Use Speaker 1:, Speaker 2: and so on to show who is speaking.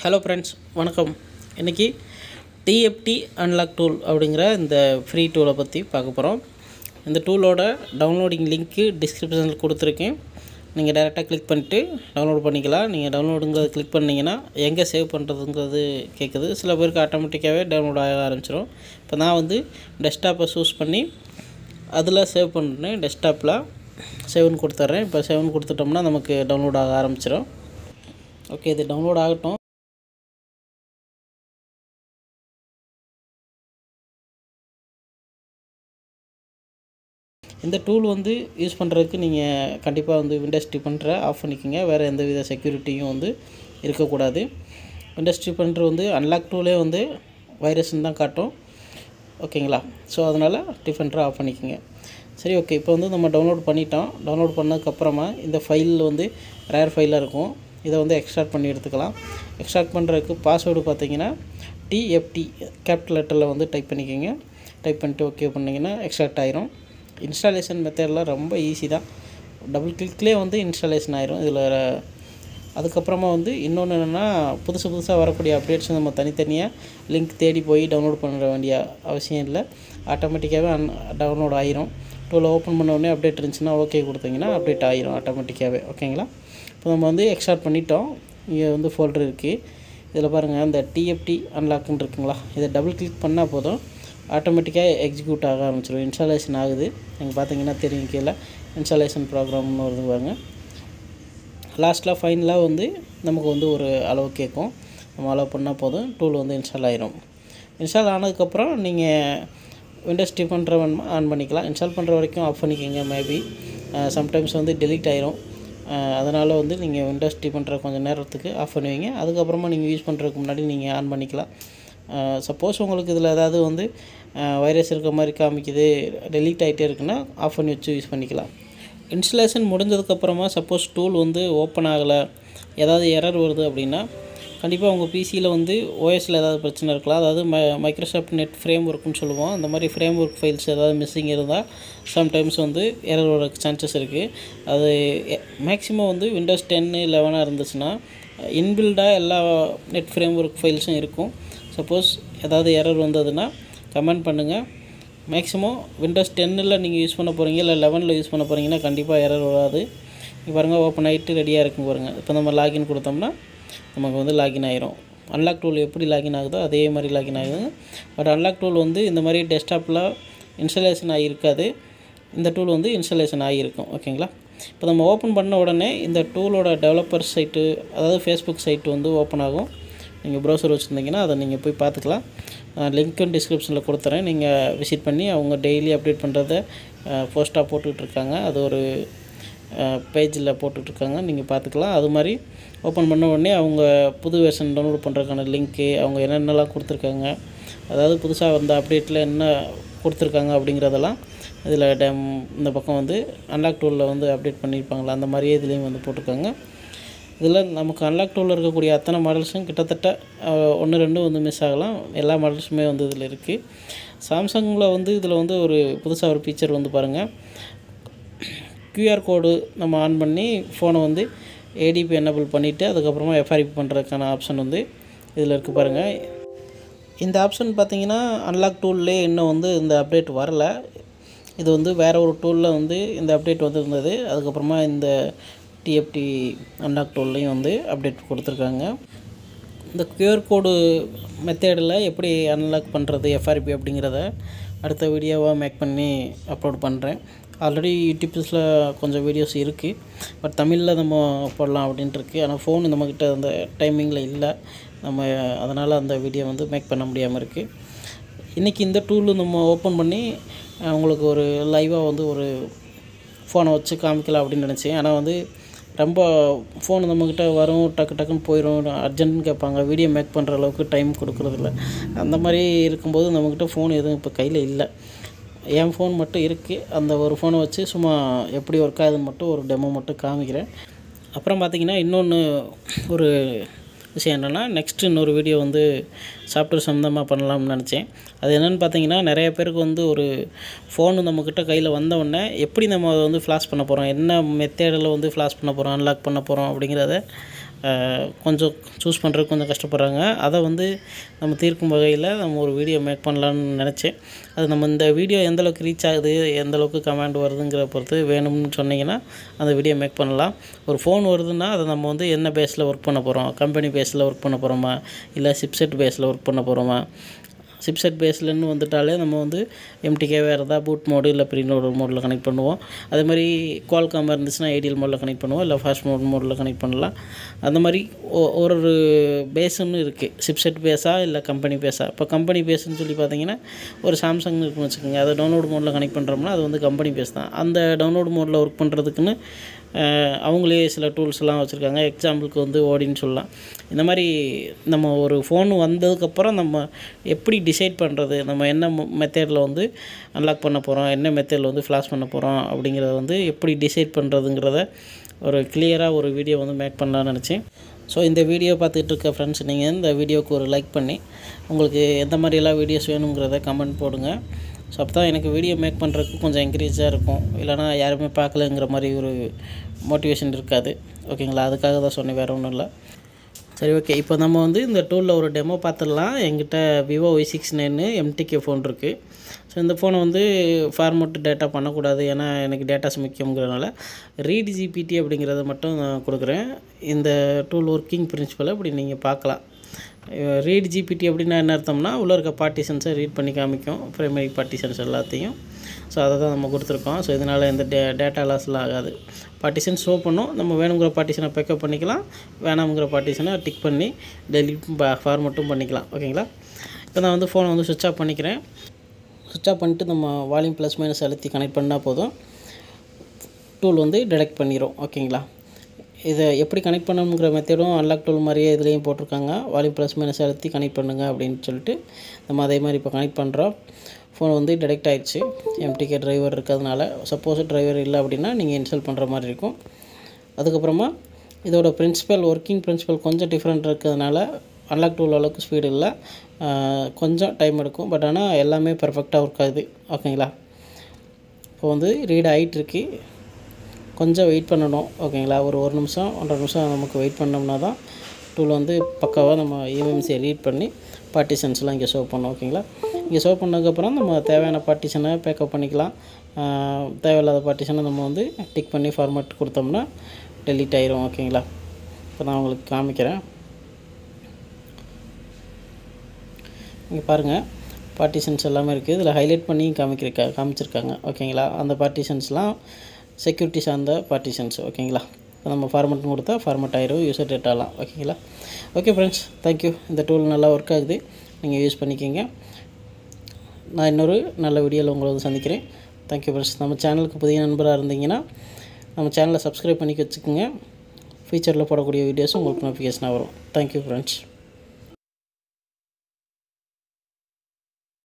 Speaker 1: Hello friends, வணக்கம். இன்றைக்கி TFT unlock tool அப்படிங்கிற இந்த ஃப்ரீ டூலை பற்றி பார்க்க போகிறோம். இந்த டூலோட டவுன்லோடிங் லிங்க்கு டிஸ்கிரிப்ஷனில் கொடுத்துருக்கேன். நீங்கள் டைரெக்டாக கிளிக் பண்ணிவிட்டு டவுன்லோட் பண்ணிக்கலாம். நீங்கள் டவுன்லோடுங்கிறத கிளிக் பண்ணிங்கன்னா எங்கே சேவ் பண்ணுறதுங்கிறது கேட்குது. சில பேருக்கு ஆட்டோமேட்டிக்காகவே டவுன்லோட் ஆக ஆரம்பிச்சிடும். இப்போ நான் டெஸ்க்டாப்பை சூஸ் பண்ணி அதில் சேவ் பண்ணுறேன். டெஸ்க்டாப்பில் சேவ்னு கொடுத்துட்றேன். இப்போ சேவ்னு கொடுத்துட்டோம்னா நமக்கு டவுன்லோட் ஆக ஆரம்பிச்சிடும். ஓகே, இது டவுன்லோட் ஆகட்டும். இந்த டூல் யூஸ் பண்ணுறதுக்கு நீங்கள் கண்டிப்பாக விண்டோஸ் டிஃபெண்டரை ஆஃப் பண்ணிக்கோங்க. வேறு எந்த வித செக்யூரிட்டியும் இருக்கக்கூடாது. விண்டோஸ் டிஃபெண்டர் அன்லாக் டூலே வைரஸ்ன்னு தான் காட்டும். ஓகேங்களா? ஸோ அதனால் டிஃபெண்டரை ஆஃப் பண்ணிக்கோங்க. சரி, ஓகே. இப்போ நம்ம டவுன்லோட் பண்ணிட்டோம். டவுன்லோட் பண்ணதுக்கப்புறமா இந்த ஃபைல் ரேர் ஃபைலாக இருக்கும். இதை எக்ஸ்ட்ராக்ட் பண்ணி எடுத்துக்கலாம். எக்ஸ்ட்ராக்ட் பண்ணுறதுக்கு பாஸ்வேர்டு பார்த்தீங்கன்னா டிஎஃப்டி கேபிட்டல் லெட்டரில் டைப் பண்ணிக்கோங்க. டைப் பண்ணிட்டு ஓகே பண்ணிங்கன்னா எக்ஸ்ட்ராக்ட் ஆயிரும். இன்ஸ்டாலேஷன் மெத்தட்லாம் ரொம்ப ஈஸி தான். டபுள் கிளிக்லேயே இன்ஸ்டாலேஷன் ஆயிரும். இதில் அதுக்கப்புறமா இன்னொன்று என்னென்னா, புதுசாக வரக்கூடிய அப்டேட்ஸ் நம்ம தனித்தனியாக லிங்க் தேடி போய் டவுன்லோட் பண்ண வேண்டிய அவசியம் இல்லை. ஆட்டோமேட்டிக்காகவே டவுன்லோட் ஆயிரும். டூலை ஓப்பன் பண்ண உடனே அப்டேட் இருந்துச்சுன்னா ஓகே கொடுத்தீங்கன்னா அப்டேட் ஆயிரும் ஆட்டோமேட்டிக்காகவே. ஓகேங்களா? இப்போ நம்ம எக்ஸ்ட்ராக்ட் பண்ணிட்டோம். இங்கே ஃபோல்டர் இருக்குது. இதில் பாருங்கள், இந்த டிஎஃப்டி அன்லாக்குன்னு இருக்குங்களா, இதை டபுள் கிளிக் பண்ணால் போதும், ஆட்டோமேட்டிக்காக எக்ஸிக்யூட் ஆக ஆரம்பிச்சிடும். இன்ஸ்டாலேஷன் ஆகுது. நீங்கள் பார்த்தீங்கன்னா தெரியும், கீழே இன்ஸ்டாலேஷன் ப்ரோக்ராம்னு வருது பாருங்க. லாஸ்ட்டில் ஃபைனலாக நமக்கு ஒரு அளவு கேட்கும். நம்ம அலோவ் பண்ணால் போதும், டூல் இன்ஸ்டால் ஆயிரும். இன்ஸ்டால் ஆனதுக்கப்புறம் நீங்கள் விண்டோஸ் டிஃபெண்டரை ஆன் பண்ணிக்கலாம். இன்ஸ்டால் பண்ணுற வரைக்கும் ஆஃப் பண்ணிக்கோங்க. மேபி சம்டைம்ஸ் டெலீட் ஆயிரும். அதனால் நீங்கள் விண்டோஸ் டிஃபெண்டரை கொஞ்சம் நேரத்துக்கு ஆஃப் பண்ணுவீங்க. அதுக்கப்புறமா நீங்கள் யூஸ் பண்ணுறதுக்கு முன்னாடி நீங்கள் ஆன் பண்ணிக்கலாம். சப்போஸ் உங்களுக்கு இதில் ஏதாவது வைரஸ் இருக்க மாதிரி காமிக்குது, டெலீட் ஆகிட்டே இருக்குன்னா ஆஃப் பண்ணி வச்சு யூஸ் பண்ணிக்கலாம். இன்ஸ்டாலேஷன் முடிஞ்சதுக்கப்புறமா சப்போஸ் டூல் ஓப்பன் ஆகலை, ஏதாவது எரர் வருது அப்படின்னா கண்டிப்பாக உங்கள் பிசியில் ஓஎஸில் ஏதாவது பிரச்சனை இருக்கலாம். அதாவது மைக்ரோசாஃப்ட் நெட் ஃப்ரேம் ஒர்க்குன்னு சொல்லுவோம். அந்த மாதிரி ஃப்ரேம் ஒர்க் ஃபைல்ஸ் ஏதாவது மிஸ்ஸிங் இருந்தால் சம்டைம்ஸ் எரர் வர சான்சஸ் இருக்குது. அது மேக்ஸிமம் விண்டோஸ் 10, 11 இருந்துச்சுன்னா இன்பில்டாக எல்லா நெட் ஃப்ரேம் ஒர்க் ஃபைல்ஸும் இருக்கும். சப்போஸ் ஏதாவது எரர் வந்ததுன்னா கமெண்ட் பண்ணுங்கள். மேக்ஸிமம் விண்டோஸ் 10ல் நீங்கள் யூஸ் பண்ண போகிறீங்க, இல்லை 11ல் யூஸ் பண்ண போகிறீங்கன்னா கண்டிப்பாக எரர் வராது. இப்போ பாருங்கள், ஓப்பன் ஆகிட்டு ரெடியாக இருக்கும் பாருங்கள். இப்போ நம்ம லாகின் கொடுத்தோம்னா நமக்கு லாகின் ஆயிரும். அன்லாக் டூல் எப்படி லாகின் ஆகுதோ அதே மாதிரி லாகின் ஆகுது. பட் அன்லாக் டூல் இந்த மாதிரி டெஸ்க்டாப்பில் இன்ஸ்டாலேஷன் ஆகியிருக்காது. இந்த டூல் இன்ஸ்டாலேஷன் ஆகியிருக்கும். ஓகேங்களா? இப்போ நம்ம ஓப்பன் பண்ண உடனே இந்த டூலோட டெவலப்பர் சைட்டு, அதாவது ஃபேஸ்புக் சைட்டு ஓப்பன் ஆகும். நீங்கள் ப்ரௌசர் வச்சுருந்தீங்கன்னா அதை நீங்கள் போய் பார்த்துக்கலாம். லிங்க்கும் டிஸ்கிரிப்ஷனில் கொடுத்துறேன். நீங்கள் விசிட் பண்ணி அவங்க டெய்லி அப்டேட் பண்ணுறத போஸ்ட்டாக போட்டுட்ருக்காங்க. அது ஒரு பேஜில் போட்டுட்ருக்காங்க, நீங்கள் பார்த்துக்கலாம். அது மாதிரி ஓப்பன் பண்ண உடனே அவங்க புது வெர்ஷன் டவுன்லோட் பண்ணுறதுக்கான லிங்க்கு, அவங்க என்னென்னலாம் கொடுத்துருக்காங்க, அதாவது புதுசாக வந்த அப்டேட்டில் என்ன கொடுத்துருக்காங்க அப்படிங்கிறதெல்லாம் இதில் இந்த பக்கம் அன்லாக் டூலில் அப்டேட் பண்ணியிருப்பாங்களா, அந்த மாதிரியே இதுலேயும் போட்டிருக்காங்க. இதில் நமக்கு அன்லாக் டூலில் இருக்கக்கூடிய அத்தனை மாடல்ஸும் கிட்டத்தட்ட 1-2 மிஸ் ஆகலாம். எல்லா மாடல்ஸுமே இதில் இருக்குது. சாம்சங்கில் இதில் ஒரு புதுசாக ஒரு ஃபீச்சர் பாருங்கள். கியூஆர் கோடு நம்ம ஆன் பண்ணி ஃபோனை ஏடிபி எனேபிள் பண்ணிவிட்டு அதுக்கப்புறமா எஃப்ஆர்பி பண்ணுறதுக்கான ஆப்ஷன் இதில் இருக்குது பாருங்கள். இந்த ஆப்ஷன் பார்த்திங்கன்னா அன்லாக் டூல்லே இன்னும் இந்த அப்டேட் வரலை. இது வேறு ஒரு டூலில் இந்த அப்டேட் இருந்தது. அதுக்கப்புறமா இந்த டிஎஃப்டி அன்லாக் டூல்லையும் அப்டேட் கொடுத்துருக்காங்க. இந்த கியூஆர் கோடு மெத்தேடில் எப்படி அன்லாக் பண்ணுறது எஃப்ஆர்பி அப்படிங்கிறத அடுத்த வீடியோவாக மேக் பண்ணி அப்லோட் பண்ணுறேன். ஆல்ரெடி யூடியூப்ஸில் கொஞ்சம் வீடியோஸ் இருக்குது. பட் தமிழில் நம்ம போடலாம் அப்படின்ட்டு இருக்குது. ஆனால் ஃபோன் நம்மக்கிட்ட அந்த டைமிங்கில் இல்லை. நம்ம அதனால் அந்த வீடியோ மேக் பண்ண முடியாமல் இருக்குது. இன்றைக்கி இந்த டூலு நம்ம ஓப்பன் பண்ணி உங்களுக்கு ஒரு லைவாக ஒரு ஃபோனை வச்சு காமிக்கலாம் அப்படின்னு நினச்சேன். ஆனால் ரொம்ப ஃபோன் நம்மக்கிட்ட வரும், டக்குன்னு போயிடும், அர்ஜென்ட்னு கேட்பாங்க. வீடியோ மேக் பண்ணுற அளவுக்கு டைம் கொடுக்குறதில்ல. அந்த மாதிரி இருக்கும்போது நம்மக்கிட்ட ஃபோன் எதுவும் இப்போ கையில் இல்லை. என் ஃபோன் மட்டும் இருக்குது. அந்த ஒரு ஃபோனை வச்சு சும்மா எப்படி ஒர்க் ஆகுதுன்னு மட்டும் ஒரு டெமோ மட்டும் காமிக்கிறேன். அப்புறம் பார்த்திங்கன்னா இன்னொன்று ஒரு விஷயம் என்னென்னா, நெக்ஸ்ட்டு இன்னொரு வீடியோ சாஃப்ட்வேர் சம்மந்தமாக பண்ணலாம்னு நினச்சேன். அது என்னென்னு பார்த்தீங்கன்னா, நிறைய பேருக்கு ஒரு ஃபோனு நம்மக்கிட்ட கையில் வந்தவுடனே எப்படி நம்ம அதை ஃப்ளாஷ் பண்ண போகிறோம், என்ன மெத்தேடில் ஃப்ளாஷ் பண்ண போகிறோம், அன்லாக் பண்ண போகிறோம் அப்படிங்கிறத கொஞ்சம் சூஸ் பண்ணுறதுக்கு கொஞ்சம் கஷ்டப்படுறாங்க. அதை வந்து நம்ம தீர்க்கும் வகையில் நம்ம ஒரு வீடியோ மேக் பண்ணலான்னு நினச்சேன். அது நம்ம இந்த வீடியோ எந்தளவுக்கு ரீச் ஆகுது, எந்தளவுக்கு கமெண்ட் வருதுங்கிற பொறுத்து வேணும்னு சொன்னிங்கன்னா அந்த வீடியோ மேக் பண்ணலாம். ஒரு ஃபோன் வருதுன்னா அதை நம்ம வந்து என்ன பேஸில் ஒர்க் பண்ண போகிறோம், கம்பெனி பேஸில் ஒர்க் பண்ண போகிறோமா, இல்லை சிப்செட் பேஸில் ஒர்க் பண்ண போகிறோமா. சிப்செட் பேஸ்லன்னு வந்துட்டாலே நம்ம வந்து எம்டிகே வேறு ஏதாவது பூட் மோடு இல்லை ப்ரீலோட் மோடில் கனெக்ட் பண்ணுவோம். அதே மாதிரி குவால்காம் இருந்துச்சுன்னா ஐடியல் மோடில் கனெக்ட் பண்ணுவோம், இல்லை ஃபாஸ்ட் மோடில் கனெக்ட் பண்ணலாம். அந்த மாதிரி ஒரு பேஸுன்னு இருக்குது. சிப்செட் பேஸா இல்லை கம்பெனி பேஸா. இப்போ கம்பெனி பேஸ்ன்னு சொல்லி பார்த்தீங்கன்னா ஒரு சாம்சங் இருக்குன்னு வச்சுக்கோங்க. அதை டவுன்லோட் மோடில் கனெக்ட் பண்ணுறோம்னா அது வந்து கம்பெனி பேஸ் தான். அந்த டவுன்லோட் மோடில் ஒர்க் பண்ணுறதுக்குன்னு அவங்களே சில டூல்ஸ்லாம் வச்சுருக்காங்க. எக்ஸாம்பிளுக்கு வந்து ஓடின்னு சொல்லலாம். இந்த மாதிரி நம்ம ஒரு ஃபோன் வந்ததுக்கப்புறம் நம்ம எப்படி டிசைட் பண்ணுறது, நம்ம என்ன மெத்தேடில் வந்து அன்லாக் பண்ண போகிறோம், என்ன மெத்தேடில் வந்து ஃப்ளாஷ் பண்ண போகிறோம் அப்படிங்கிறத வந்து எப்படி டிசைட் பண்ணுறதுங்கிறத ஒரு கிளியராக ஒரு வீடியோ வந்து மேக் பண்ணலான்னு நினச்சேன். ஸோ இந்த வீடியோ பார்த்துட்டு இருக்க ஃப்ரெண்ட்ஸ், நீங்கள் இந்த வீடியோவுக்கு ஒரு லைக் பண்ணி உங்களுக்கு எந்த மாதிரியெல்லாம் வீடியோஸ் வேணுங்கிறத கமெண்ட் போடுங்க. ஸோ அப்போ தான் எனக்கு வீடியோ மேக் பண்ணுறதுக்கு கொஞ்சம் என்கரேஜாக இருக்கும். இல்லைனா யாருமே பார்க்கலங்கிற மாதிரி ஒரு மோட்டிவேஷன் இருக்காது. ஓகேங்களா, அதுக்காக தான் சொன்னேன், வேறு ஒன்றும் இல்லை. சரி, ஓகே. இப்போ நம்ம வந்து இந்த டூலில் ஒரு டெமோ பார்த்துடலாம். என்கிட்ட விவோ Y69 MTK ஃபோன் இருக்குது. ஸோ இந்த ஃபோனை வந்து ஃபார்மேட் டேட்டா பண்ணக்கூடாது, ஏன்னா எனக்கு டேட்டாஸ் முக்கியங்கிறதுனால ரீட் ஜிபிடி அப்படிங்கிறத மட்டும் நான் கொடுக்குறேன். இந்த டூல் ஒர்க்கிங் பிரின்சிபலை இப்படி நீங்கள் பார்க்கலாம். ரீட் ஜிபிடி அப்படின்னா என்ன அர்த்தம்னா, உள்ளே இருக்க பார்ட்டிஷன்ஸை ரீட் பண்ணி காமிக்கும், ப்ரைமரி பார்ட்டிஷன்ஸ் எல்லாத்தையும். ஸோ அதை தான் நம்ம கொடுத்துருக்கோம். ஸோ இதனால் எந்த டேட்டா லாஸ்லாம் ஆகாது. பார்ட்டிஷன் ஷோ பண்ணும். நம்ம வேணுங்கிற பார்ட்டிஷனை பேக்கப் பண்ணிக்கலாம், வேணாமுங்கிற பார்ட்டிஷனை டிக் பண்ணி டெலிட் ஃபார்மட்டும் பண்ணிக்கலாம். ஓகேங்களா. இப்போ நான் வந்து ஃபோனை வந்து சுவிட்ச் ஆஃப் பண்ணிக்கிறேன். சுவிட்ச் ஆஃப் பண்ணிட்டு நம்ம வால்யூம் ப்ளஸ் மைனஸ் அழுத்தி கனெக்ட் பண்ணால் போதும், டூல் வந்து டிடெக்ட் பண்ணிடும். ஓகேங்களா. இதை எப்படி கனெக்ட் பண்ணணுங்கிற மெத்தடும் அன்லாக் டூல் மாதிரியே இதுலேயும் போட்டிருக்காங்க. வால்யூம் ப்ளஸ் மைனஸ் அழுத்தி கனெக்ட் பண்ணுங்கள் அப்படின்னு சொல்லிட்டு நம்ம அதே மாதிரி இப்போ கனெக்ட் பண்ணுறோம். ஃபோன் வந்து டிடெக்ட் ஆகிடுச்சு. MTK டிரைவர் இருக்கிறதுனால. சப்போஸ் டிரைவர் இல்லை அப்படின்னா நீங்கள் இன்ஸ்டால் பண்ணுற மாதிரி இருக்கும். அதுக்கப்புறமா இதோட ஒர்க்கிங் பிரின்சிபல் கொஞ்சம் டிஃப்ரெண்ட் இருக்கிறதுனால அன்லாக் டூல் அளவுக்கு ஸ்பீடு இல்லை, கொஞ்சம் டைம் எடுக்கும். பட் ஆனால் எல்லாமே பர்ஃபெக்டாக ஒர்க் ஆகுது. ஓகேங்களா. இப்போ வந்து ரீட் ஆகிட்டுருக்கு, கொஞ்சம் வெயிட் பண்ணணும். ஓகேங்களா. ஒரு நிமிஷம் 1.5 நிமிஷம் நமக்கு வெயிட் பண்ணோம்னா தான் டூல் வந்து பக்காவாக நம்ம EMMC ரீட் பண்ணி பார்ட்டிஷன்ஸ்லாம் இங்கே ஷோ பண்ணோம். ஓகேங்களா. இங்கே ஷோ பண்ணதுக்கப்புறம் நம்ம தேவையான பார்ட்டிஷனை பேக்கப் பண்ணிக்கலாம். தேவையில்லாத பார்ட்டிஷனை நம்ம வந்து டிக் பண்ணி ஃபார்மேட் கொடுத்தோம்னா டெலீட் ஆயிரும். ஓகேங்களா. இப்போ நான் உங்களுக்கு காமிக்கிறேன். இங்கே பாருங்கள், பார்ட்டிஷன்ஸ் எல்லாமே இருக்குது. இதில் ஹைலைட் பண்ணி காமிச்சிருக்காங்க. ஓகேங்களா. அந்த பார்ட்டிஷன்ஸ்லாம் செக்யூரிட்டி சார்ந்த பார்ட்டிஷன்ஸ். ஓகேங்களா. இப்போ நம்ம ஃபார்மேட்னு கொடுத்தா ஃபார்மேட் ஆயிரும் யூசர் டேட்டாலாம். ஓகேங்களா. Okay friends, thank you. இந்த டூல் நல்லா ஒர்க் ஆகுது, நீங்கள் யூஸ் பண்ணிக்கிங்க. நான் இன்னொரு நல்ல வீடியோவில் உங்களை வந்து சந்திக்கிறேன். Thank you friends. நம்ம சேனலுக்கு புதிய நண்பராக இருந்தீங்கன்னா நம்ம சேனலை சப்ஸ்கிரைப் பண்ணி வச்சுக்கோங்க. ஃபியூச்சரில் போடக்கூடிய வீடியோஸ் உங்களுக்கு நோட்டிஃபிகேஷனாக வரும். Thank you friends.